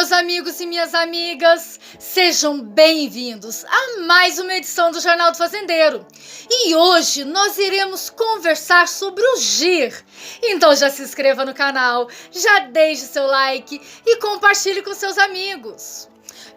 meus amigos e minhas amigas, sejam bem-vindos a mais uma edição do Jornal do Fazendeiro. E hoje nós iremos conversar sobre o gir. Então já se inscreva no canal, já deixe seu like e compartilhe com seus amigos.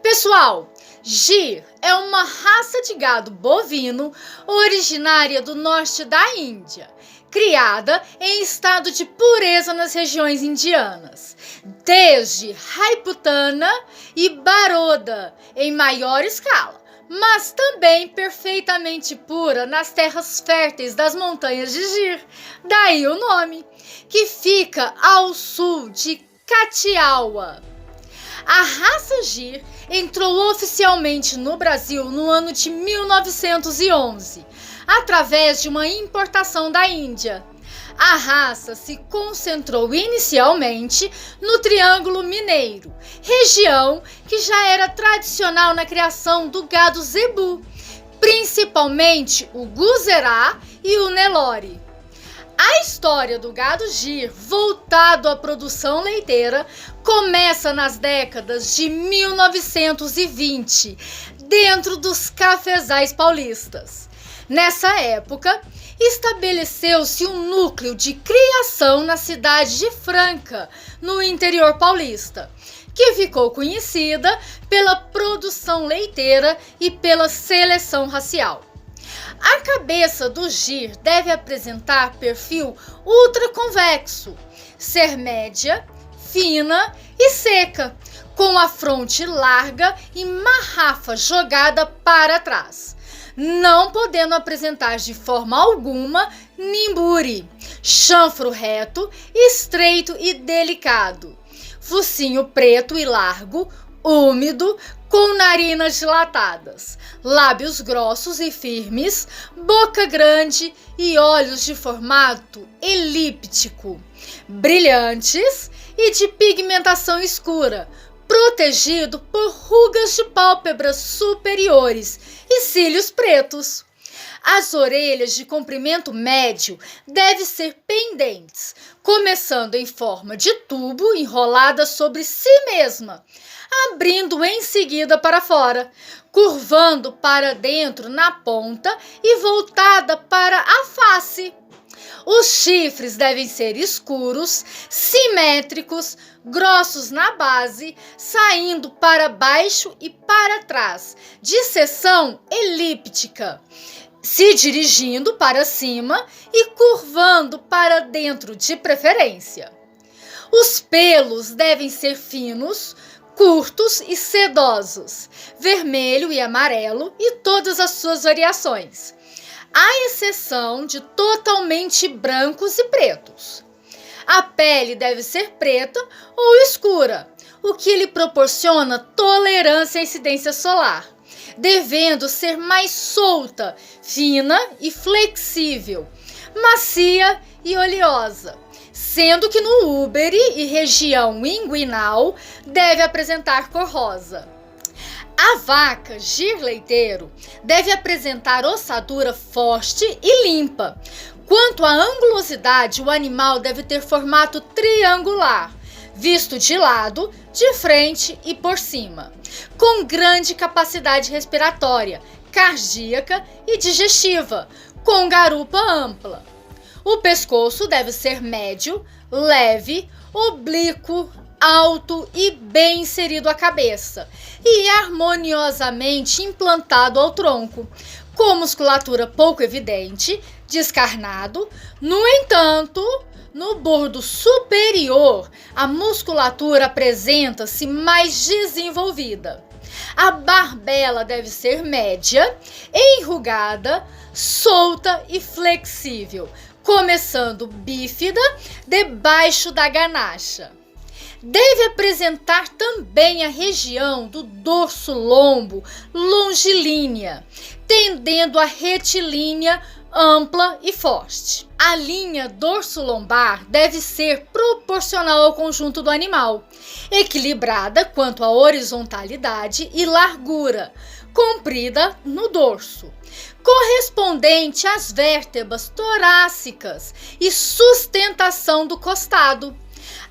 Pessoal, gir é uma raça de gado bovino originária do norte da Índia, criada em estado de pureza nas regiões indianas, desde Rajputana e Baroda em maior escala, mas também perfeitamente pura nas terras férteis das montanhas de Gir, daí o nome, que fica ao sul de Katiawa. A raça Gir entrou oficialmente no Brasil no ano de 1911, através de uma importação da Índia. A raça se concentrou inicialmente no Triângulo Mineiro, região que já era tradicional na criação do gado zebu, principalmente o Guzerá e o Nelore. A história do gado gir voltado à produção leiteira começa nas décadas de 1920, dentro dos cafezais paulistas. Nessa época, estabeleceu-se um núcleo de criação na cidade de Franca, no interior paulista, que ficou conhecida pela produção leiteira e pela seleção racial. A cabeça do gir deve apresentar perfil ultraconvexo, ser média, fina e seca, com a fronte larga e marrafa jogada para trás, não podendo apresentar de forma alguma nimburi, chanfro reto, estreito e delicado, focinho preto e largo, úmido, com narinas dilatadas, lábios grossos e firmes, boca grande e olhos de formato elíptico, brilhantes e de pigmentação escura, protegido por rugas de pálpebras superiores e cílios pretos. As orelhas de comprimento médio devem ser pendentes, começando em forma de tubo enrolada sobre si mesma, abrindo em seguida para fora, curvando para dentro na ponta e voltada para a face. Os chifres devem ser escuros, simétricos, grossos na base, saindo para baixo e para trás, de seção elíptica, se dirigindo para cima e curvando para dentro de preferência. Os pelos devem ser finos, curtos e sedosos, vermelho e amarelo e todas as suas variações, à exceção de totalmente brancos e pretos. A pele deve ser preta ou escura, o que lhe proporciona tolerância à incidência solar, devendo ser mais solta, fina e flexível, macia e oleosa, sendo que no úbere e região inguinal deve apresentar cor rosa. A vaca gir leiteiro deve apresentar ossadura forte e limpa. Quanto à angulosidade, o animal deve ter formato triangular, visto de lado, de frente e por cima, com grande capacidade respiratória, cardíaca e digestiva, com garupa ampla. O pescoço deve ser médio, leve, oblíquo, alto e bem inserido à cabeça e harmoniosamente implantado ao tronco, com musculatura pouco evidente, descarnado. No entanto, no bordo superior, a musculatura apresenta-se mais desenvolvida. A barbela deve ser média, enrugada, solta e flexível, começando bífida debaixo da ganacha. Deve apresentar também a região do dorso-lombo longilínea, tendendo a retilínea, ampla e forte. A linha dorso-lombar deve ser proporcional ao conjunto do animal, equilibrada quanto à horizontalidade e largura, comprida no dorso, correspondente às vértebras torácicas e sustentação do costado,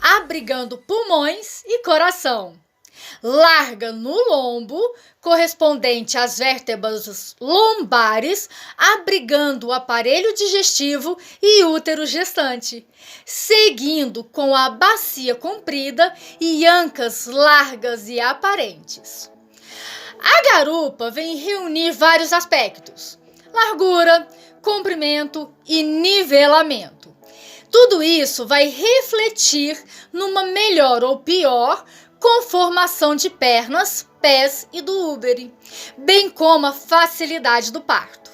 abrigando pulmões e coração. larga no lombo, correspondente às vértebras lombares, abrigando o aparelho digestivo e útero gestante, seguindo com a bacia comprida e ancas largas e aparentes. A garupa vem reunir vários aspectos: largura, comprimento e nivelamento. Tudo isso vai refletir numa melhor ou pior conformação de pernas, pés e do úbere, bem como a facilidade do parto.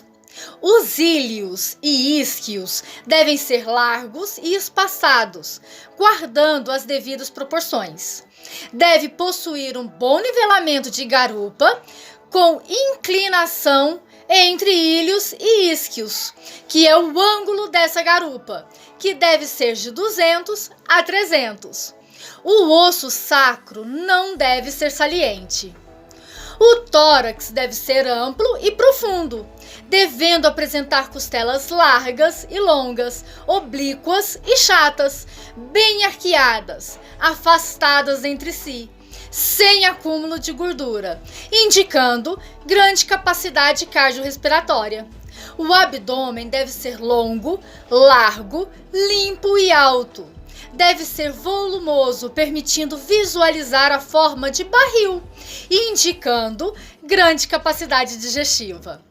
Os íleos e isquios devem ser largos e espaçados, guardando as devidas proporções. Deve possuir um bom nivelamento de garupa, com inclinação entre íleos e isquios, que é o ângulo dessa garupa, que deve ser de 200 a 300. O osso sacro não deve ser saliente. O tórax deve ser amplo e profundo, devendo apresentar costelas largas e longas, oblíquas e chatas, bem arqueadas, afastadas entre si, sem acúmulo de gordura, indicando grande capacidade cardiorrespiratória. O abdômen deve ser longo, largo, limpo e alto. Deve ser volumoso, permitindo visualizar a forma de barril, indicando grande capacidade digestiva.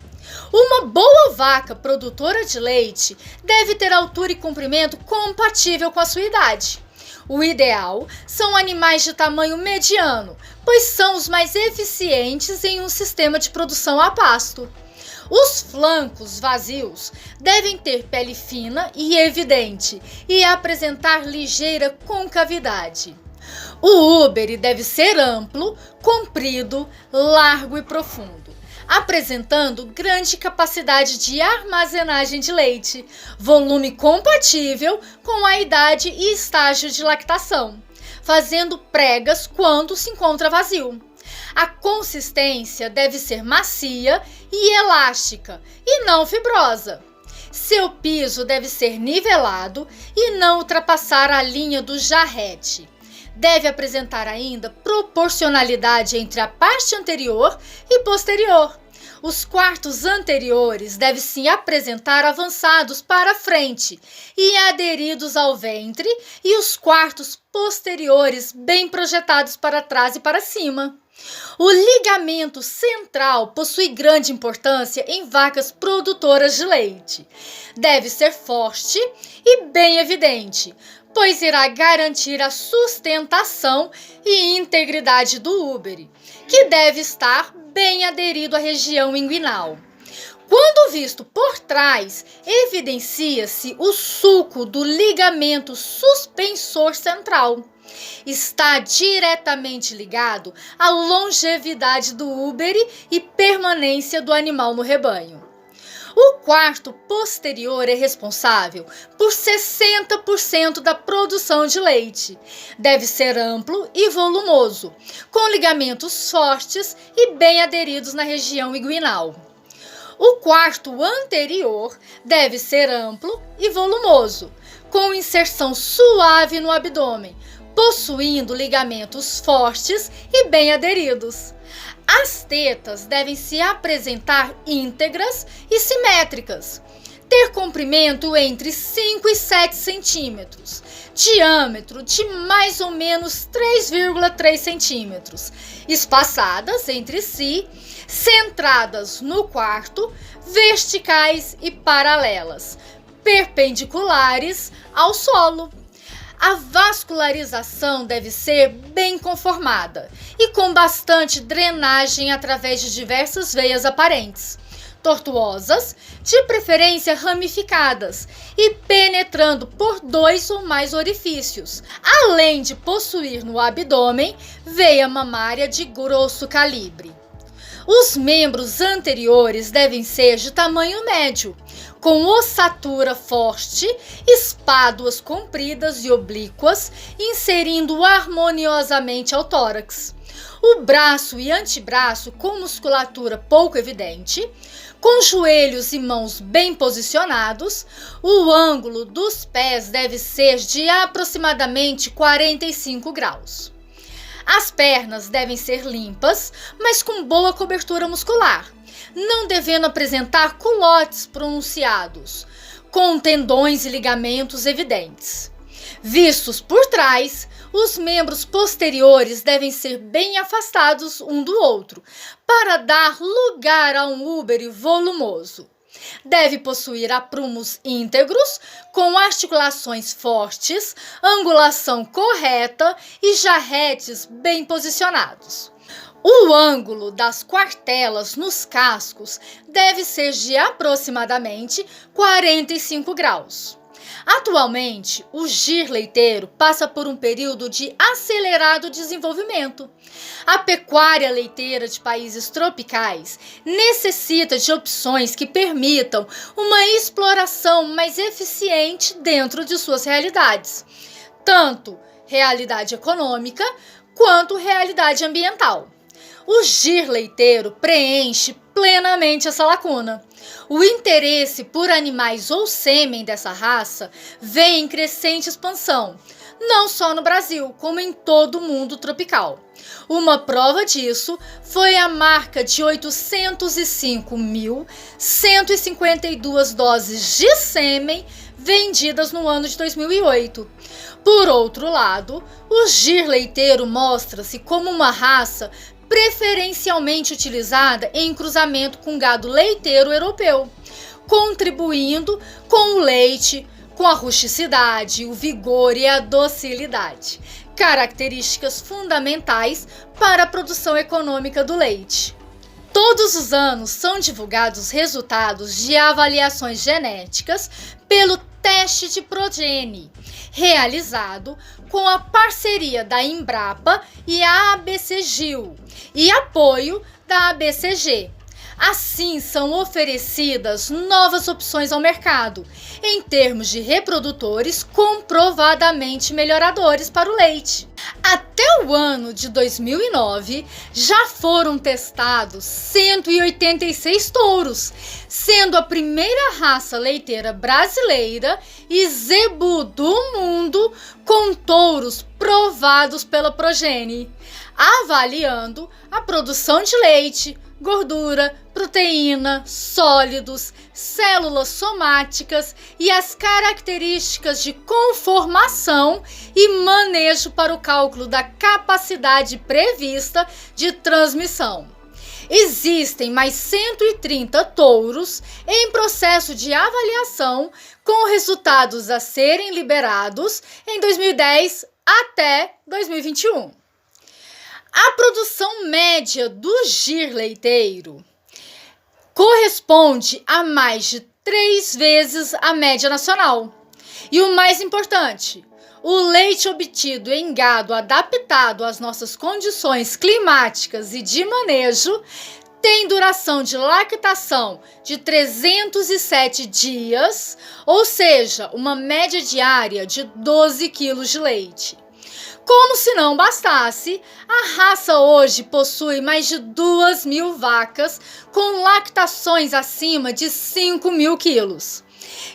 Uma boa vaca produtora de leite deve ter altura e comprimento compatível com a sua idade. O ideal são animais de tamanho mediano, pois são os mais eficientes em um sistema de produção a pasto. Os flancos vazios devem ter pele fina e evidente e apresentar ligeira concavidade. O úbere deve ser amplo, comprido, largo e profundo, apresentando grande capacidade de armazenagem de leite, volume compatível com a idade e estágio de lactação, fazendo pregas quando se encontra vazio. A consistência deve ser macia e elástica e não fibrosa. Seu piso deve ser nivelado e não ultrapassar a linha do jarrete. Deve apresentar ainda proporcionalidade entre a parte anterior e posterior. Os quartos anteriores devem se apresentar avançados para frente e aderidos ao ventre, e os quartos posteriores bem projetados para trás e para cima. O ligamento central possui grande importância em vacas produtoras de leite. Deve ser forte e bem evidente, pois irá garantir a sustentação e integridade do úbere, que deve estar bem aderido à região inguinal. Quando visto por trás, evidencia-se o sulco do ligamento suspensor central. Está diretamente ligado à longevidade do úbere e permanência do animal no rebanho. O quarto posterior é responsável por 60% da produção de leite. Deve ser amplo e volumoso, com ligamentos fortes e bem aderidos na região inguinal. O quarto anterior deve ser amplo e volumoso, com inserção suave no abdômen, possuindo ligamentos fortes e bem aderidos. As tetas devem se apresentar íntegras e simétricas, ter comprimento entre 5 e 7 centímetros, diâmetro de mais ou menos 3,3 centímetros, espaçadas entre si, centradas no quarto, verticais e paralelas, perpendiculares ao solo. A vascularização deve ser bem conformada e com bastante drenagem através de diversas veias aparentes, tortuosas, de preferência ramificadas e penetrando por 2 ou mais orifícios, além de possuir no abdômen veia mamária de grosso calibre. Os membros anteriores devem ser de tamanho médio, com ossatura forte, espáduas compridas e oblíquas, inserindo harmoniosamente ao tórax. O braço e antebraço com musculatura pouco evidente, com joelhos e mãos bem posicionados. O ângulo dos pés deve ser de aproximadamente 45 graus. As pernas devem ser limpas, mas com boa cobertura muscular, não devendo apresentar culotes pronunciados, com tendões e ligamentos evidentes. Vistos por trás, os membros posteriores devem ser bem afastados um do outro, para dar lugar a um úbere volumoso. Deve possuir aprumos íntegros, com articulações fortes, angulação correta e jarretes bem posicionados. O ângulo das quartelas nos cascos deve ser de aproximadamente 45 graus. Atualmente, o gir leiteiro passa por um período de acelerado desenvolvimento. A pecuária leiteira de países tropicais necessita de opções que permitam uma exploração mais eficiente dentro de suas realidades, tanto realidade econômica quanto realidade ambiental. O gir leiteiro preenche plenamente essa lacuna. O interesse por animais ou sêmen dessa raça vem em crescente expansão, não só no Brasil, como em todo o mundo tropical. Uma prova disso foi a marca de 805.152 doses de sêmen vendidas no ano de 2008. Por outro lado, o gir leiteiro mostra-se como uma raça preferencialmente utilizada em cruzamento com gado leiteiro europeu, contribuindo com o leite, com a rusticidade, o vigor e a docilidade, características fundamentais para a produção econômica do leite. Todos os anos são divulgados resultados de avaliações genéticas pelo teste de progenie, realizado com a parceria da Embrapa e a ABCGil e apoio da ABCG. Assim, são oferecidas novas opções ao mercado, em termos de reprodutores comprovadamente melhoradores para o leite. Até o ano de 2009, já foram testados 186 touros, sendo a primeira raça leiteira brasileira e zebu do mundo com touros provados pela progenie, avaliando a produção de leite, gordura, proteína, sólidos, células somáticas e as características de conformação e manejo para o cálculo da capacidade prevista de transmissão. Existem mais 130 touros em processo de avaliação, com resultados a serem liberados em 2010 até 2021. A produção média do gir leiteiro corresponde a mais de 3 vezes a média nacional. E o mais importante, o leite obtido em gado adaptado às nossas condições climáticas e de manejo tem duração de lactação de 307 dias, ou seja, uma média diária de 12 quilos de leite. Como se não bastasse, a raça hoje possui mais de 2.000 vacas com lactações acima de 5.000 quilos.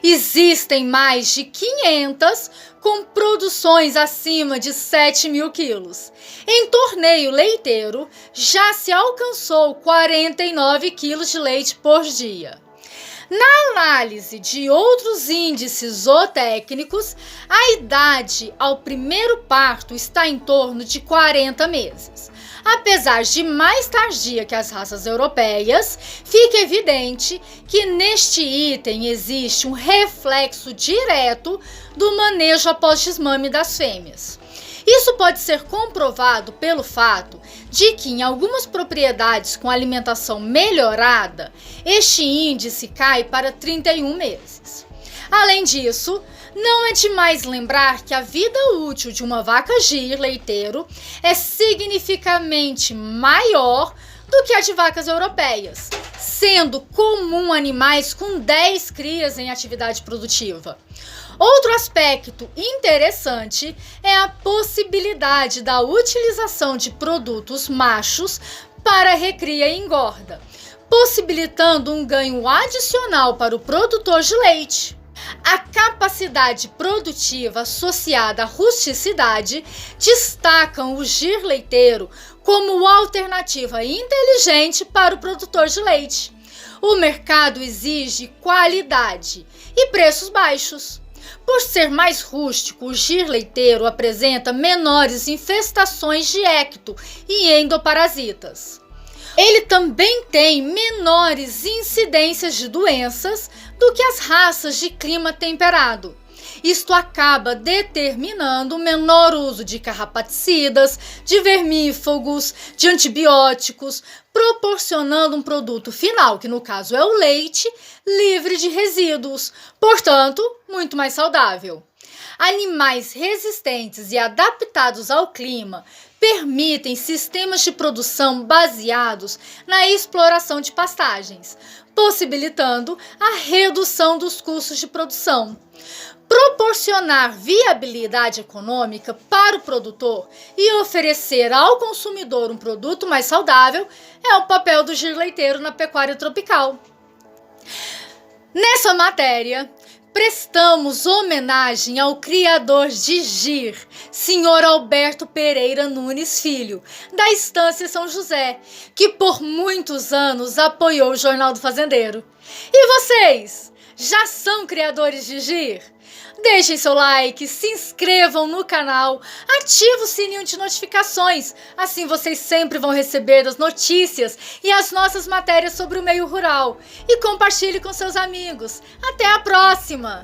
Existem mais de 500 com produções acima de 7.000 quilos. Em torneio leiteiro, já se alcançou 49 quilos de leite por dia. Na análise de outros índices zootécnicos, a idade ao primeiro parto está em torno de 40 meses. Apesar de mais tardia que as raças europeias, fica evidente que neste item existe um reflexo direto do manejo após desmame das fêmeas. Isso pode ser comprovado pelo fato de que em algumas propriedades com alimentação melhorada, este índice cai para 31 meses. Além disso, não é demais lembrar que a vida útil de uma vaca gir leiteiro é significativamente maior do que a de vacas europeias, sendo comum animais com 10 crias em atividade produtiva. Outro aspecto interessante é a possibilidade da utilização de produtos machos para recria e engorda, possibilitando um ganho adicional para o produtor de leite. A capacidade produtiva associada à rusticidade destacam o gir leiteiro como alternativa inteligente para o produtor de leite. O mercado exige qualidade e preços baixos. Por ser mais rústico, o gir leiteiro apresenta menores infestações de ecto e endoparasitas. Ele também tem menores incidências de doenças do que as raças de clima temperado. Isto acaba determinando o menor uso de carrapaticidas, de vermífugos, de antibióticos, proporcionando um produto final, que no caso é o leite, livre de resíduos, portanto, muito mais saudável. Animais resistentes e adaptados ao clima permitem sistemas de produção baseados na exploração de pastagens, possibilitando a redução dos custos de produção. Proporcionar viabilidade econômica para o produtor e oferecer ao consumidor um produto mais saudável é o papel do gir leiteiro na pecuária tropical. Nessa matéria, prestamos homenagem ao criador de gir, Sr. Alberto Pereira Nunes Filho, da Estância São José, que por muitos anos apoiou o Jornal do Fazendeiro. E vocês, já são criadores de gir? Deixem seu like, se inscrevam no canal, ativem o sininho de notificações, assim vocês sempre vão receber as notícias e as nossas matérias sobre o meio rural. E compartilhe com seus amigos. Até a próxima!